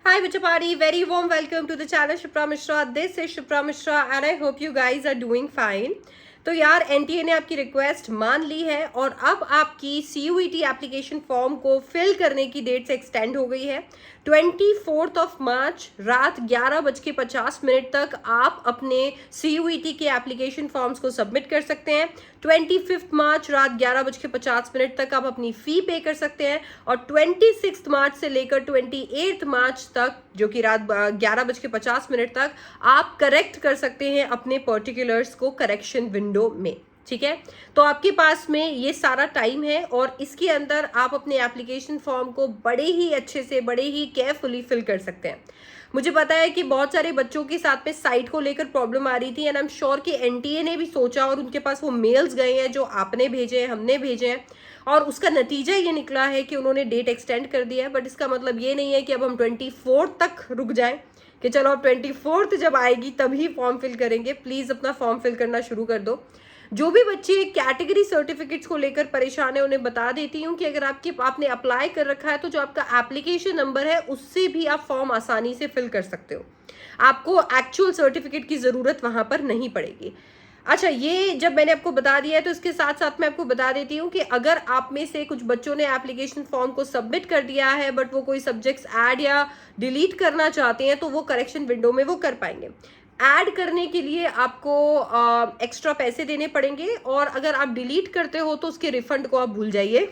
Hi Vichapari, very warm welcome to the channel Shipra Mishra. This is Shipra Mishra and I hope you guys are doing fine. तो यार NTA ने आपकी request मान ली है और अब आपकी सीयूईटी एप्लीकेशन फॉर्म को फिल करने की डेट से एक्सटेंड हो गई है। 24 मार्च रात 11:50 तक आप अपने सीयूईटी के एप्लीकेशन फॉर्म्स को सबमिट कर सकते हैं। 25 मार्च रात 11:50 तक आप अपनी फी पे कर सकते हैं और 26 मार्च से लेकर 28 मार्च तक जो कि रात 11:50 तक आप करेक्ट कर सकते हैं अपने पर्टिकुलर्स को करेक्शन विंडो में। ठीक है, तो आपके पास में ये सारा टाइम है और इसके अंदर आप अपने एप्लीकेशन फॉर्म को बड़े ही अच्छे से बड़े ही केयरफुली फिल कर सकते हैं। मुझे पता है कि बहुत सारे बच्चों के साथ में साइट को लेकर प्रॉब्लम आ रही थी एंड आई एम श्योर कि एनटीए ने भी सोचा और उनके पास वो मेल्स गए हैं जो आपने भेजे हैं, हमने भेजे हैं और उसका नतीजा ये निकला है कि उन्होंने डेट एक्सटेंड कर दिया है। बट इसका मतलब ये नहीं है कि अब हम 24 तक रुक जाएं कि चलो अब 24 जब आएगी तभी फॉर्म फिल करेंगे। प्लीज़ अपना फॉर्म फिल करना शुरू कर दो। जो भी बच्चे कैटेगरी सर्टिफिकेट्स को लेकर परेशान है उन्हें बता देती हूँ कि अगर आपने अप्लाई कर रखा है तो जो आपका एप्लीकेशन नंबर है उससे भी आप फॉर्म आसानी से फिल कर सकते हो। आपको एक्चुअल सर्टिफिकेट की ज़रूरत वहाँ पर नहीं पड़ेगी। अच्छा, ये जब मैंने आपको बता दिया है तो इसके साथ साथ मैं आपको बता देती हूँ कि अगर आप में से कुछ बच्चों ने एप्लीकेशन फॉर्म को सबमिट कर दिया है बट वो कोई सब्जेक्ट्स ऐड या डिलीट करना चाहते हैं तो वो करेक्शन विंडो में वो कर पाएंगे। ऐड करने के लिए आपको एक्स्ट्रा पैसे देने पड़ेंगे और अगर आप डिलीट करते हो तो उसके रिफंड को आप भूल जाइए।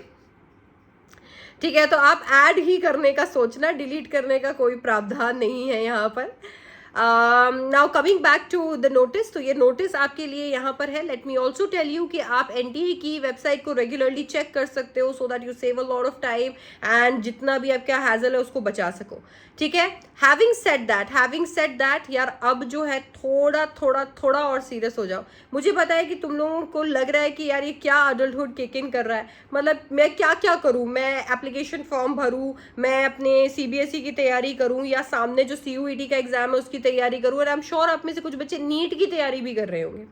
ठीक है, तो आप ऐड ही करने का सोचना, डिलीट करने का कोई प्रावधान नहीं है यहाँ पर। Now coming back to the notice, तो ये नोटिस आपके लिए यहाँ पर है। Let me also tell you कि आप एनटीए की वेबसाइट को रेगुलरली चेक कर सकते हो so that you save a lot of time and जितना भी आपका हैजल है उसको बचा सको। ठीक है, हैविंग सेड दैट यार अब जो है थोड़ा और सीरियस हो जाओ। मुझे पता है कि तुम लोगों को लग रहा है कि यार ये क्या अडल्टहुड किक इन कर रहा है, मतलब मैं क्या करूं, मैं एप्लीकेशन फॉर्म भरूं, मैं अपने सीबीएसई की तैयारी करूं या सामने जो सीयूईटी का एग्जाम है उसकी तैयारी करूं। और आई एम श्योर आप में से कुछ बच्चे नीट की तैयारी भी कर रहे होंगे।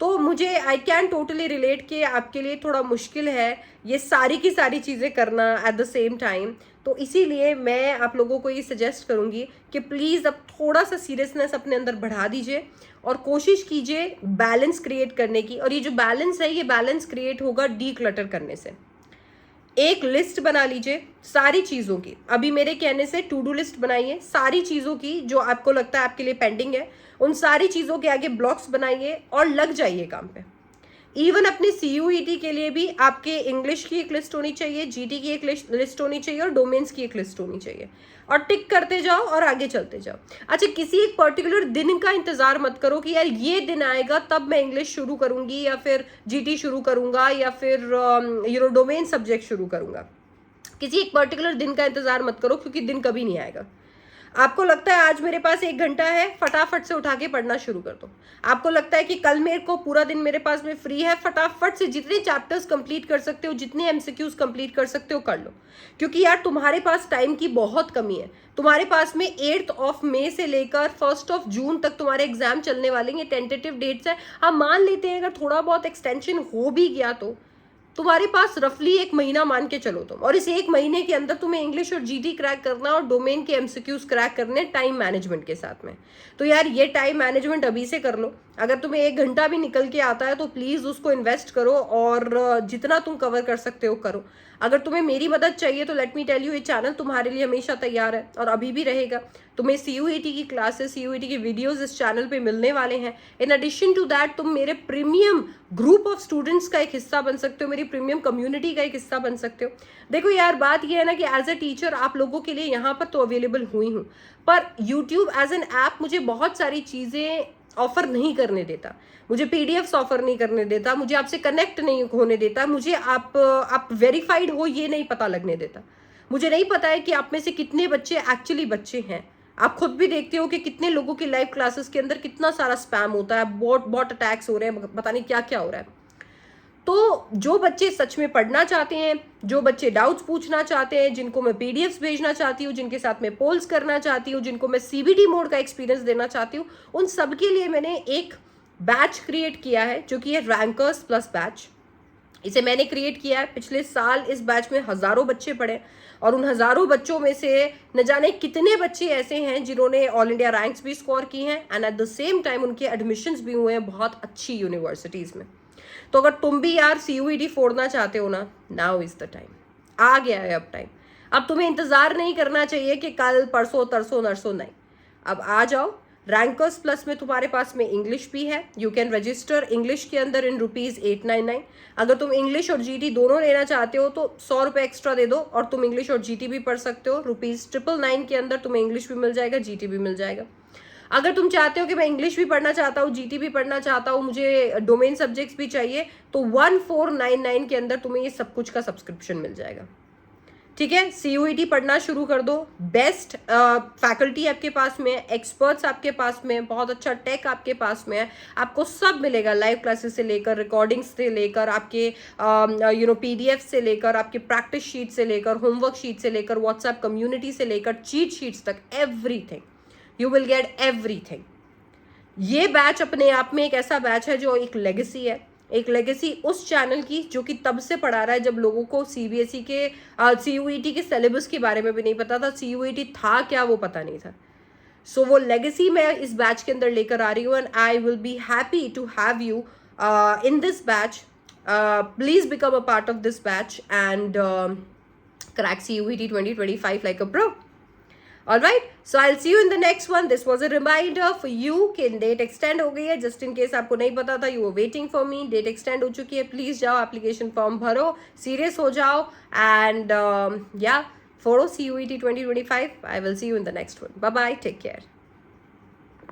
तो मुझे आई कैन टोटली रिलेट कि आपके लिए थोड़ा मुश्किल है ये सारी की सारी चीज़ें करना एट द सेम टाइम। तो इसीलिए मैं आप लोगों को ये सजेस्ट करूंगी कि प्लीज़ अब थोड़ा सा सीरियसनेस अपने अंदर बढ़ा दीजिए और कोशिश कीजिए बैलेंस क्रिएट करने की। और ये जो बैलेंस है ये बैलेंस क्रिएट होगा डीक्लटर करने से। एक लिस्ट बना लीजिए सारी चीज़ों की। अभी मेरे कहने से टू डू लिस्ट बनाइए सारी चीज़ों की जो आपको लगता है आपके लिए पेंडिंग है। उन सारी चीज़ों के आगे ब्लॉक्स बनाइए और लग जाइए काम पे। इवन अपने सीयूईटी के लिए भी आपके इंग्लिश की एक लिस्ट होनी चाहिए, जीटी की एक लिस्ट होनी चाहिए और डोमेन्स की एक लिस्ट होनी चाहिए और टिक करते जाओ और आगे चलते जाओ। अच्छा, किसी एक पर्टिकुलर दिन का इंतजार मत करो कि यार ये दिन आएगा तब मैं इंग्लिश शुरू करूंगी या फिर जीटी शुरू करूंगा या फिर डोमेन सब्जेक्ट शुरू करूंगा। किसी एक पर्टिकुलर दिन का इंतजार मत करो क्योंकि दिन कभी नहीं आएगा। आपको लगता है आज मेरे पास 1 घंटा है, फटाफट से उठा के पढ़ना शुरू कर दो। आपको लगता है कि कल मेरे को पूरा दिन मेरे पास में फ्री है, फटाफट से जितने चैप्टर्स कंप्लीट कर सकते हो, जितने एमसीक्यूज कंप्लीट कर सकते हो कर लो। क्योंकि यार तुम्हारे पास टाइम की बहुत कमी है। तुम्हारे पास में 8 मई से लेकर 1 जून तक तुम्हारे एग्जाम चलने वाले हैं। टेंटेटिव डेट्स है। हम मान लेते हैं अगर थोड़ा बहुत एक्सटेंशन हो भी गया तो तुम्हारे पास रफली 1 महीना मान के चलो तुम, और इस 1 महीने के अंदर तुम्हें इंग्लिश और जीटी क्रैक करना और डोमेन के एमसीक्यूज क्रैक करने टाइम मैनेजमेंट के साथ में। तो यार ये टाइम मैनेजमेंट अभी से कर लो। अगर तुम्हें 1 घंटा भी निकल के आता है तो प्लीज़ उसको इन्वेस्ट करो और जितना तुम कवर कर सकते हो करो। अगर तुम्हें मेरी मदद चाहिए तो लेट मी टेल यू, ये चैनल तुम्हारे लिए हमेशा तैयार है और अभी भी रहेगा। तुम्हें सीयूईटी की क्लासेस, सीयूईटी की वीडियोस इस चैनल पे मिलने वाले हैं। इन एडिशन टू दैट तुम मेरे प्रीमियम ग्रुप ऑफ स्टूडेंट्स का एक हिस्सा बन सकते हो, मेरी प्रीमियम कम्युनिटी का एक हिस्सा बन सकते हो। देखो यार बात यह है ना कि एज अ टीचर आप लोगों के लिए यहाँ पर तो अवेलेबल हुई हूँ, पर यूट्यूब एज एन ऐप मुझे बहुत सारी चीज़ें ऑफर नहीं करने देता। मुझे पीडीएफ्स ऑफर नहीं करने देता, मुझे आपसे कनेक्ट नहीं होने देता, मुझे आप वेरीफाइड हो ये नहीं पता लगने देता। मुझे नहीं पता है कि आप में से कितने बच्चे एक्चुअली बच्चे हैं। आप खुद भी देखते हो कि कितने लोगों की लाइव क्लासेस के अंदर कितना सारा स्पैम होता है, बॉट अटैक्स हो रहे हैं, पता नहीं क्या क्या हो रहा है। तो जो बच्चे सच में पढ़ना चाहते हैं, जो बच्चे डाउट्स पूछना चाहते हैं, जिनको मैं पीडीएफ्स भेजना चाहती हूँ, जिनके साथ मैं पोल्स करना चाहती हूँ, जिनको मैं सीबीटी मोड का एक्सपीरियंस देना चाहती हूँ, उन सब के लिए मैंने एक बैच क्रिएट किया है जो कि है रैंकर्स प्लस बैच। इसे मैंने क्रिएट किया है। पिछले साल इस बैच में हज़ारों बच्चे पढ़े और उन हज़ारों बच्चों में से न जाने कितने बच्चे ऐसे हैं जिन्होंने ऑल इंडिया रैंक्स भी स्कोर की हैं and at the same time उनके एडमिशन्स भी हुए हैं बहुत अच्छी यूनिवर्सिटीज़ में। तो अगर तुम भी यार CUET फोड़ना चाहते हो ना, नाउ इज़ द टाइम, आ गया है अब टाइम। अब तुम्हें इंतज़ार नहीं करना चाहिए कि कल परसों तरसों नरसों, नहीं, अब आ जाओ। रैंकर्स प्लस में तुम्हारे पास में इंग्लिश भी है, यू कैन रजिस्टर इंग्लिश के अंदर इन ₹899। अगर तुम इंग्लिश और GT दोनों लेना चाहते हो तो 100 रुपये एक्स्ट्रा दे दो और तुम इंग्लिश और GT भी पढ़ सकते हो। ₹999 के अंदर तुम्हें इंग्लिश भी मिल जाएगा, GT भी मिल जाएगा। अगर तुम चाहते हो कि मैं इंग्लिश भी पढ़ना चाहता हूँ, GT भी पढ़ना चाहता हूँ, मुझे डोमेन सब्जेक्ट्स भी चाहिए, तो 1499 के अंदर तुम्हें ये सब कुछ का सब्सक्रिप्शन मिल जाएगा। ठीक है, CUET पढ़ना शुरू कर दो। बेस्ट फैकल्टी आपके पास में है, एक्सपर्ट्स आपके पास में है, बहुत अच्छा टेक आपके पास में है, आपको सब मिलेगा, लाइव क्लासेस से लेकर, रिकॉर्डिंग्स से लेकर, आपके PDF से लेकर, आपके प्रैक्टिस शीट से लेकर, होमवर्क शीट से लेकर, व्हाट्सएप कम्युनिटी से लेकर, चीट शीट्स तक, everything, you will get everything. ये बैच अपने आप में एक ऐसा बैच है जो एक लेगेसी है, एक लेगेसी उस चैनल की जो कि तब से पढ़ा रहा है जब लोगों को CBSE के CUET के सिलेबस के बारे में भी नहीं पता था, CUET था क्या वो पता नहीं था। सो वो लेगेसी मैं इस बैच के अंदर लेकर आ रही हूँ and I will be happy to have you in this batch. Please become a part of this batch and crack CUET 2025 like a pro. All right, so I'll see you in the next one. This was a reminder for you कि date extend हो गई है, just in case आपको नहीं पता था, you were waiting for me, date extend हो चुकी है। प्लीज जाओ, एप्लीकेशन फॉर्म भरो, सीरियस हो जाओ एंड या फोड़ो CUET 2025। I will see you in the next one. Bye bye, take care.